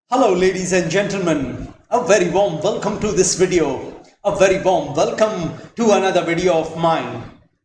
Hello ladies and gentlemen, a very warm welcome to this video, a very warm welcome to another video of mine.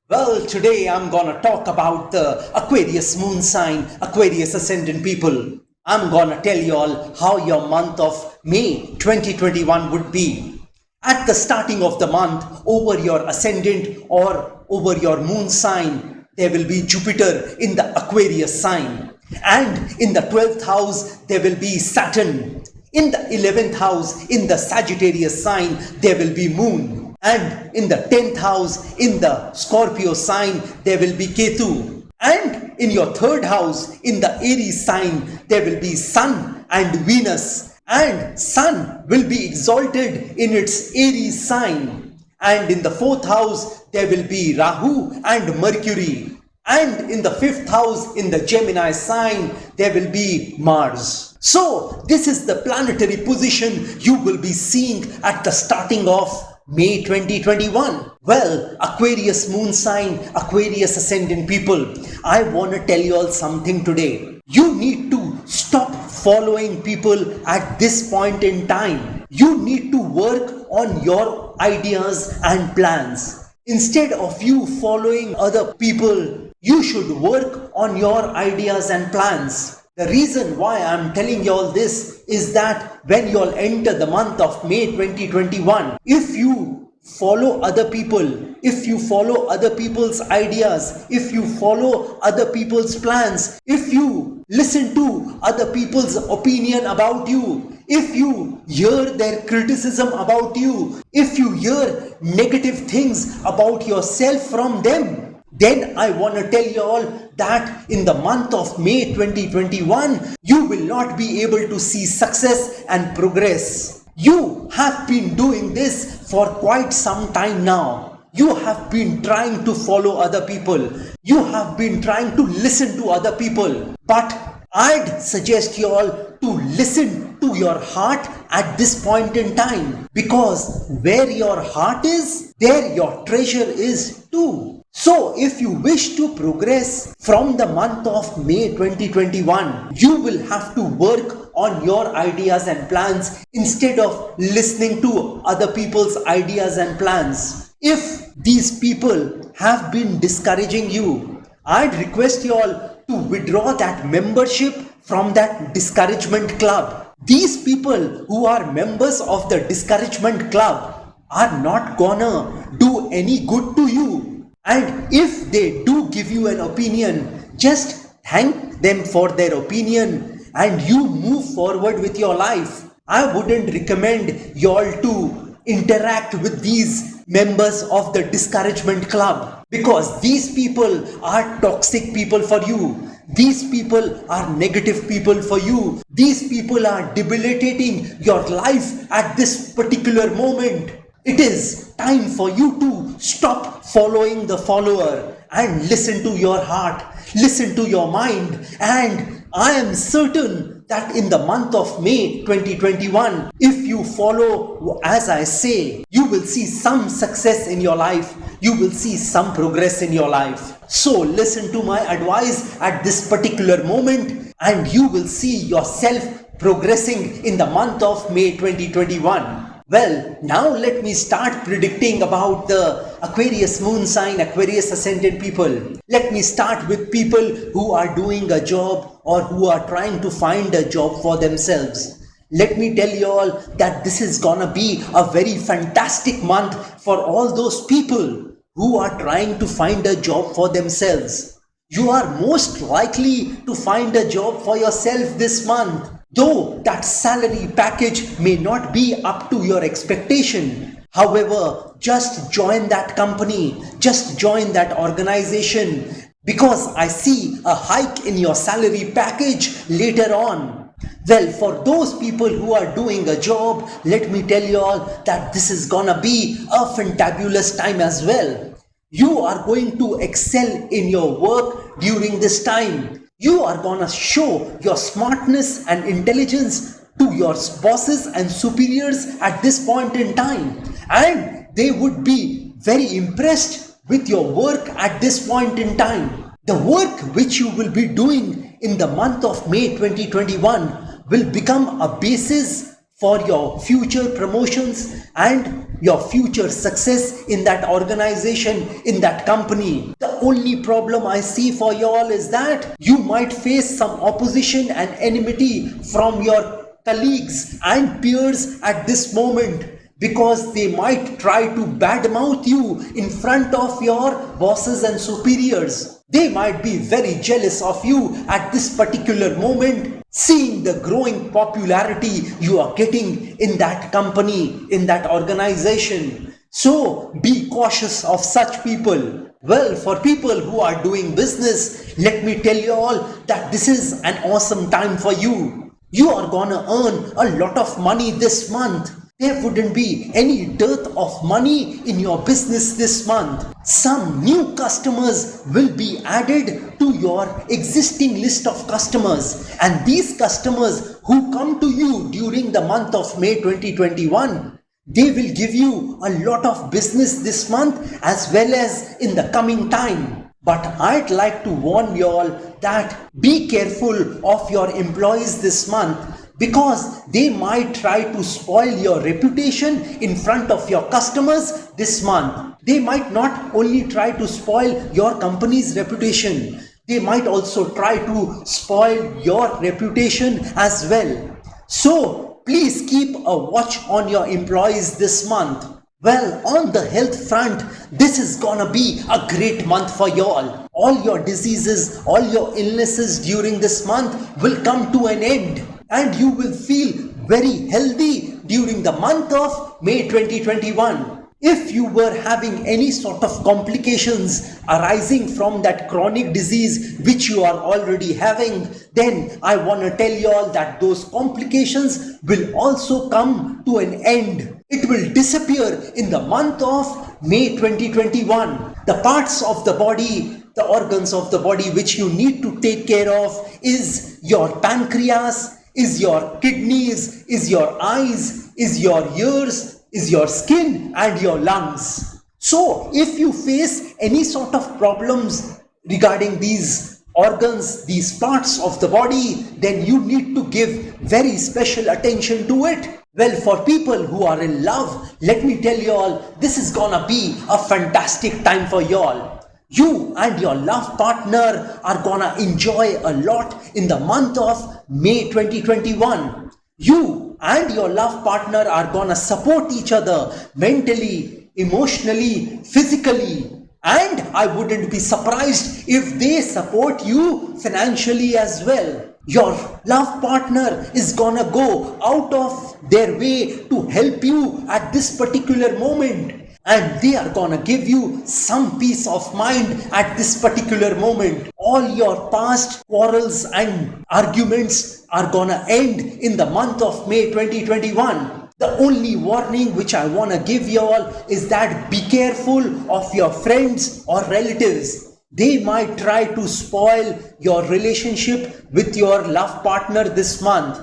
Well, today I'm gonna talk about the Aquarius moon sign, Aquarius ascendant people. I'm gonna tell you all how your month of May 2021 would be. At the starting of the month, over your ascendant or over your moon sign, there will be Jupiter in the Aquarius sign. And in the 12th house, there will be Saturn. In the 11th house, in the Sagittarius sign, there will be Moon. And in the 10th house, in the Scorpio sign, there will be Ketu. And in your 3rd house, in the Aries sign, there will be Sun and Venus. And Sun will be exalted in its Aries sign. And in the 4th house, there will be Rahu and Mercury. And in the 5th house, in the Gemini sign, there will be Mars. So, this is the planetary position you will be seeing at the starting of May 2021. Well, Aquarius moon sign, Aquarius ascendant people, I want to tell you all something today. You need to stop following people at this point in time. You need to work on your ideas and plans. Instead of you following other people, you should work on your ideas and plans. The reason why I'm telling you all this is that when you all enter the month of May 2021, if you follow other people, if you follow other people's ideas, if you follow other people's plans, if you listen to other people's opinion about you, if you hear their criticism about you, if you hear negative things about yourself from them, then I want to tell you all that in the month of May 2021, you will not be able to see success and progress. You have been doing this for quite some time now. You have been trying to follow other people. You have been trying to listen to other people. But I'd suggest you all to listen to your heart at this point in time. Because where your heart is, there your treasure is too. So, if you wish to progress from the month of May 2021, you will have to work on your ideas and plans instead of listening to other people's ideas and plans. If these people have been discouraging you, I'd request you all to withdraw that membership from that discouragement club. These people who are members of the discouragement club are not gonna do any good to you. And if they do give you an opinion, just thank them for their opinion and you move forward with your life. I wouldn't recommend you all to interact with these members of the discouragement club because these people are toxic people for you. These people are negative people for you. These people are debilitating your life at this particular moment. It is time for you to stop following the follower and listen to your heart, listen to your mind. And I am certain that in the month of May 2021, if you follow as I say, you will see some success in your life. You will see some progress in your life. So listen to my advice at this particular moment and you will see yourself progressing in the month of May 2021. Well, now let me start predicting about the Aquarius moon sign, Aquarius ascendant people. Let me start with people who are doing a job or who are trying to find a job for themselves. Let me tell you all that this is gonna be a very fantastic month for all those people who are trying to find a job for themselves. You are most likely to find a job for yourself this month. Though that salary package may not be up to your expectation. However, just join that company, just join that organization because I see a hike in your salary package later on. Well, for those people who are doing a job, let me tell you all that this is gonna be a fantabulous time as well. You are going to excel in your work during this time. You are gonna show your smartness and intelligence to your bosses and superiors at this point in time. And they would be very impressed with your work at this point in time. The work which you will be doing in the month of May 2021 will become a basis for your future promotions and your future success in that organization, in that company. The only problem I see for y'all is that you might face some opposition and enmity from your colleagues and peers at this moment, because they might try to badmouth you in front of your bosses and superiors. They might be very jealous of you at this particular moment, seeing the growing popularity you are getting in that company, in that organization. So be cautious of such people. Well, for people who are doing business, let me tell you all that this is an awesome time for you. You are gonna earn a lot of money this month. There wouldn't be any dearth of money in your business this month. Some new customers will be added to your existing list of customers, and these customers who come to you during the month of May 2021, they will give you a lot of business this month as well as in the coming time. But I'd like to warn you all that be careful of your employees this month, because they might try to spoil your reputation in front of your customers this month. They might not only try to spoil your company's reputation, they might also try to spoil your reputation as well. So please keep a watch on your employees this month. Well, on the health front, this is gonna be a great month for y'all. All your diseases, all your illnesses during this month will come to an end, and you will feel very healthy during the month of May 2021. If you were having any sort of complications arising from that chronic disease which you are already having, then I want to tell you all that those complications will also come to an end. It will disappear in the month of May 2021. The parts of the body, the organs of the body which you need to take care of is your pancreas, is your kidneys, is your eyes, is your ears, is your skin and your lungs. So if you face any sort of problems regarding these organs, these parts of the body, then you need to give very special attention to it. Well, for people who are in love, let me tell you all, this is gonna be a fantastic time for y'all. You and your love partner are gonna enjoy a lot in the month of May 2021. You and your love partner are gonna support each other mentally, emotionally, physically. And I wouldn't be surprised if they support you financially as well. Your love partner is gonna go out of their way to help you at this particular moment. And they are gonna give you some peace of mind at this particular moment. All your past quarrels and arguments are gonna end in the month of May 2021. The only warning which I wanna give you all is that be careful of your friends or relatives. They might try to spoil your relationship with your love partner this month.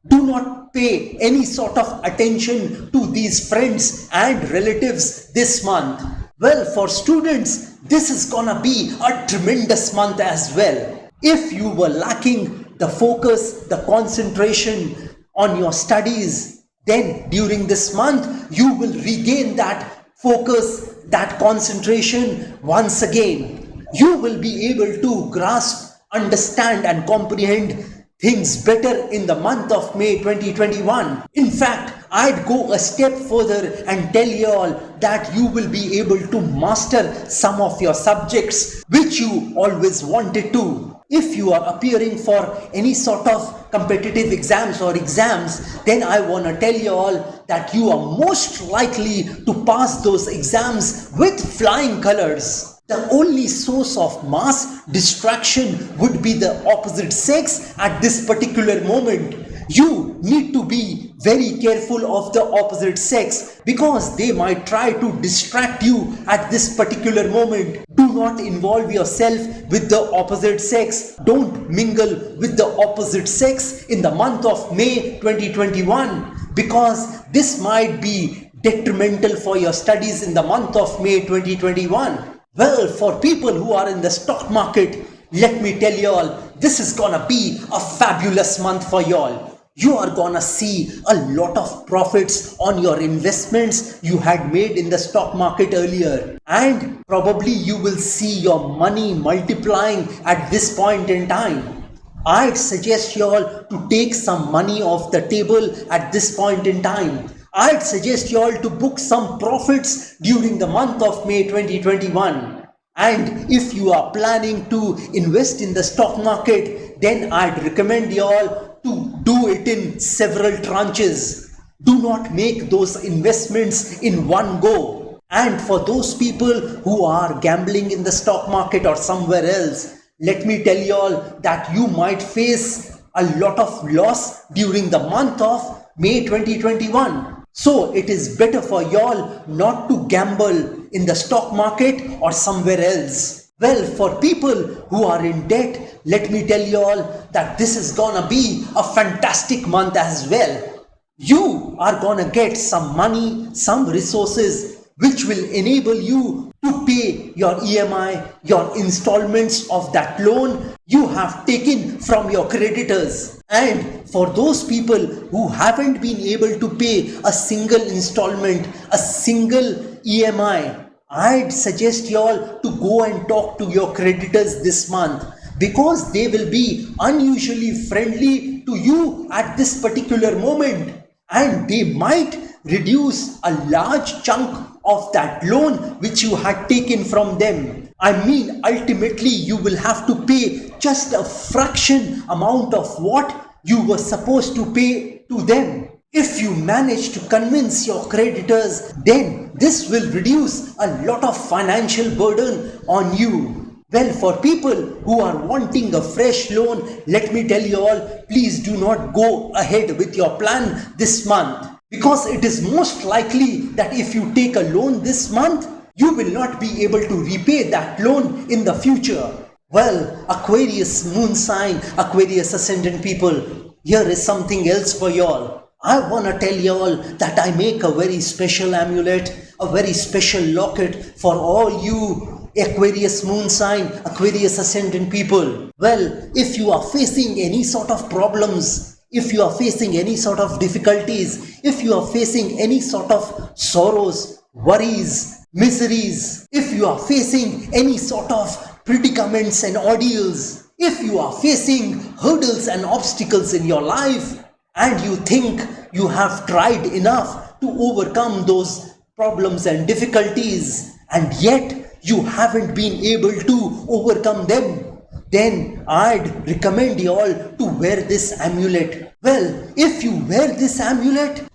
Do not pay any sort of attention to these friends and relatives this month. Well, for students, this is gonna be a tremendous month as well. If you were lacking the focus, the concentration on your studies, then during this month, you will regain that focus, that concentration once again. You will be able to grasp, understand and comprehend things better in the month of May 2021. In fact, I'd go a step further and tell you all that you will be able to master some of your subjects which you always wanted to. If you are appearing for any sort of competitive exams or exams, then I want to tell you all that you are most likely to pass those exams with flying colors. The only source of mass distraction would be the opposite sex at this particular moment. You need to be very careful of the opposite sex because they might try to distract you at this particular moment. Do not involve yourself with the opposite sex. Don't mingle with the opposite sex in the month of May 2021 because this might be detrimental for your studies in the month of May 2021. Well, for people who are in the stock market, let me tell you all, this is gonna be a fabulous month for y'all. You are gonna see a lot of profits on your investments you had made in the stock market earlier. And probably you will see your money multiplying at this point in time. I'd suggest you all to take some money off the table at this point in time. I'd suggest you all to book some profits during the month of May 2021. And if you are planning to invest in the stock market, then I'd recommend you all to do it in several tranches. Do not make those investments in one go. And for those people who are gambling in the stock market or somewhere else, let me tell you all that you might face a lot of loss during the month of May 2021. So it is better for y'all not to gamble in the stock market or somewhere else. Well, for people who are in debt, let me tell you all that this is gonna be a fantastic month as well. You are gonna get some money, some resources which will enable you to pay your EMI, your installments of that loan you have taken from your creditors. And for those people who haven't been able to pay a single installment, a single EMI, I'd suggest you all to go and talk to your creditors this month, because they will be unusually friendly to you at this particular moment, and they might reduce a large chunk of that loan which you had taken from them. I mean, ultimately you will have to pay just a fraction amount of what you were supposed to pay to them. If you manage to convince your creditors, then this will reduce a lot of financial burden on you. Well, for people who are wanting a fresh loan, let me tell you all, please do not go ahead with your plan this month, because it is most likely that if you take a loan this month, you will not be able to repay that loan in the future. Well, Aquarius moon sign, Aquarius ascendant people, here is something else for y'all. I want to tell y'all that I make a very special amulet, a very special locket for all you Aquarius moon sign, Aquarius ascendant people. Well, if you are facing any sort of problems, if you are facing any sort of difficulties, if you are facing any sort of sorrows, worries, miseries, if you are facing any sort of predicaments and ordeals, if you are facing hurdles and obstacles in your life, and you think you have tried enough to overcome those problems and difficulties, and yet you haven't been able to overcome them, then I'd recommend you all to wear this amulet. Well, if you wear this amulet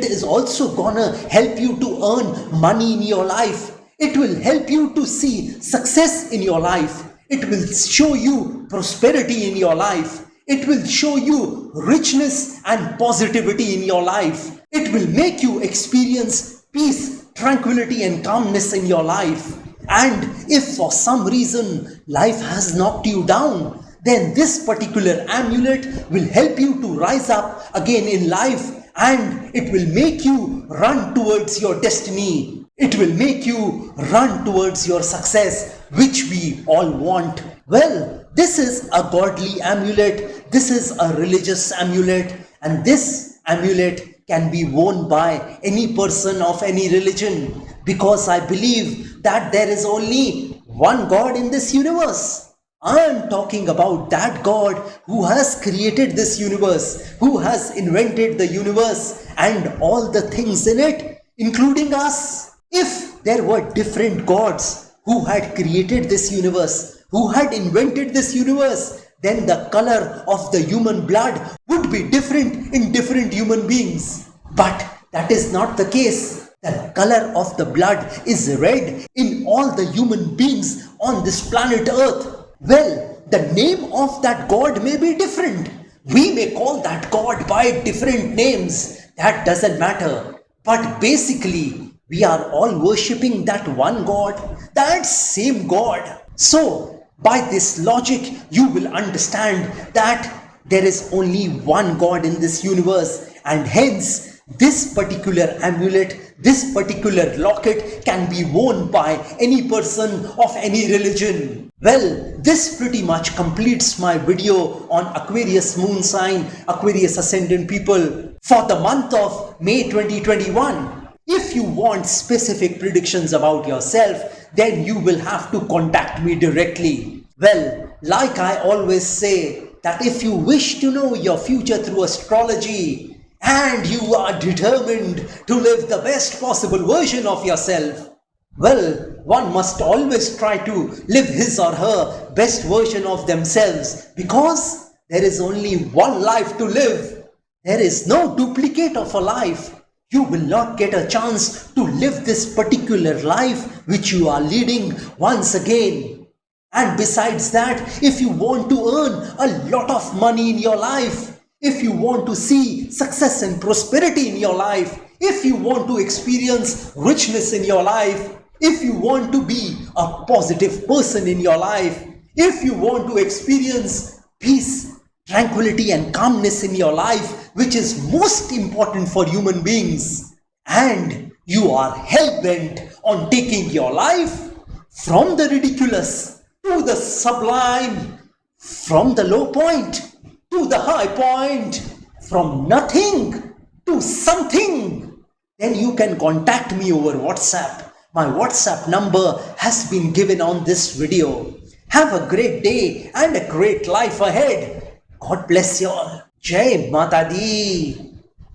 is also gonna help you to earn money in your life. It will help you to see success in your life. It will show you prosperity in your life. It will show you richness and positivity in your life. It will make you experience peace, tranquility and calmness in your life. And if for some reason life has knocked you down, then this particular amulet will help you to rise up again in life, and it will make you run towards your destiny. It will make you run towards your success, which we all want. Well, this is a godly amulet, this is a religious amulet, and this amulet can be worn by any person of any religion, because I believe that there is only one God in this universe. I am talking about that God who has created this universe, who has invented the universe and all the things in it, including us. If there were different gods who had created this universe, who had invented this universe, then the color of the human blood would be different in different human beings. But that is not the case. The color of the blood is red in all the human beings on this planet Earth. Well, the name of that God may be different. We may call that God by different names. That doesn't matter. But basically, we are all worshipping that one God, that same God. So, by this logic, you will understand that there is only one God in this universe, and hence, this particular amulet, This particular locket can be worn by any person of any religion. Well, this pretty much completes my video on Aquarius moon sign, Aquarius ascendant people for the month of May 2021. If you want specific predictions about yourself, then you will have to contact me directly. Well, like I always say, that if you wish to know your future through astrology and you are determined to live the best possible version of yourself, well, one must always try to live his or her best version of themselves, because there is only one life to live. There is no duplicate of a life. You will not get a chance to live this particular life which you are leading once again. And besides that, if you want to earn a lot of money in your life, if you want to see success and prosperity in your life, if you want to experience richness in your life, if you want to be a positive person in your life, if you want to experience peace, tranquility and calmness in your life, which is most important for human beings, and you are hell-bent on taking your life from the ridiculous to the sublime, from the low point to the high point, from nothing to something, then you can contact me over WhatsApp. My WhatsApp number has been given on this video. Have a great day and a great life ahead. God bless you all. Jai Mata Di.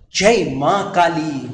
Jai Ma Kali.